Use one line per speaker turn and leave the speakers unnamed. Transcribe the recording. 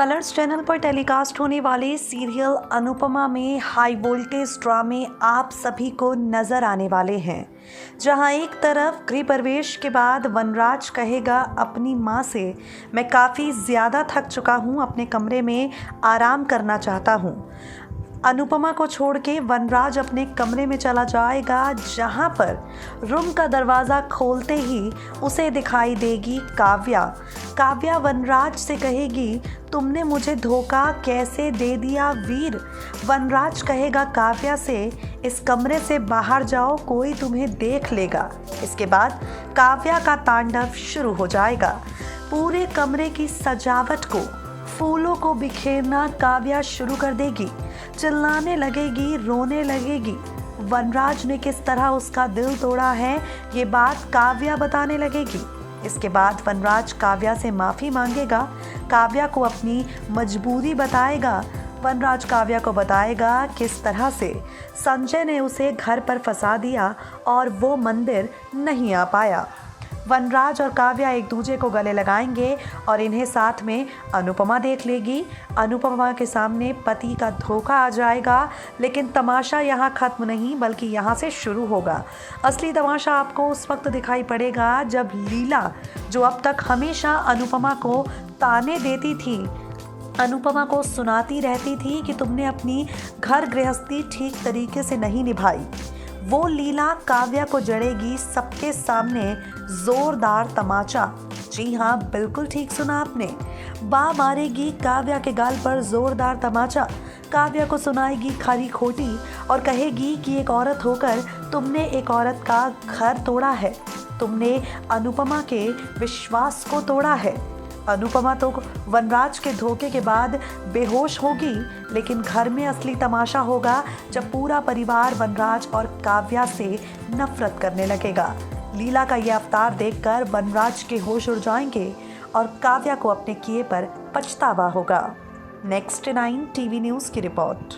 Colors channel पर telecast होने वाले सीरियल अनुपमा में हाई वोल्टेज ड्रामे आप सभी को नजर आने वाले हैं, जहां एक तरफ गृह प्रवेश के बाद वनराज कहेगा अपनी मां से, मैं काफ़ी ज़्यादा थक चुका हूं, अपने कमरे में आराम करना चाहता हूं। अनुपमा को छोड़ के वनराज अपने कमरे में चला जाएगा, जहां पर रूम का दरवाज़ा खोलते ही उसे दिखाई देगी काव्या। काव्या वनराज से कहेगी, तुमने मुझे धोखा कैसे दे दिया वीर। वनराज कहेगा काव्या से, इस कमरे से बाहर जाओ, कोई तुम्हें देख लेगा। इसके बाद काव्या का तांडव शुरू हो जाएगा। पूरे कमरे की सजावट को, फूलों को बिखेरना काव्या शुरू कर देगी, चिल्लाने लगेगी, रोने लगेगी। वनराज ने किस तरह उसका दिल तोड़ा है, ये बात काव्या बताने लगेगी। इसके बाद वनराज काव्या से माफ़ी मांगेगा, काव्या को अपनी मजबूरी बताएगा। वनराज काव्या को बताएगा किस तरह से संजय ने उसे घर पर फंसा दिया और वो मंदिर नहीं आ पाया। वनराज और काव्या एक दूसरे को गले लगाएंगे और इन्हें साथ में अनुपमा देख लेगी। अनुपमा के सामने पति का धोखा आ जाएगा, लेकिन तमाशा यहाँ ख़त्म नहीं बल्कि यहाँ से शुरू होगा। असली तमाशा आपको उस वक्त दिखाई पड़ेगा जब लीला, जो अब तक हमेशा अनुपमा को ताने देती थी, अनुपमा को सुनाती रहती थी कि तुमने अपनी घर गृहस्थी ठीक तरीके से नहीं निभाई, वो लीला काव्या को जड़ेगी सबके सामने जोरदार तमाचा। जी हाँ, बिल्कुल ठीक सुना आपने। बा मारेगी काव्या के गाल पर जोरदार तमाचा, काव्या को सुनाएगी खरी खोटी और कहेगी कि एक औरत होकर तुमने एक औरत का घर तोड़ा है, तुमने अनुपमा के विश्वास को तोड़ा है। अनुपमा तो वनराज के धोखे के बाद बेहोश होगी, लेकिन घर में असली तमाशा होगा जब पूरा परिवार वनराज और काव्या से नफरत करने लगेगा। लीला का ये अवतार देखकर वनराज के होश उड़ जाएंगे और काव्या को अपने किए पर पछतावा होगा। नेक्स्ट 9 टीवी न्यूज़ की रिपोर्ट।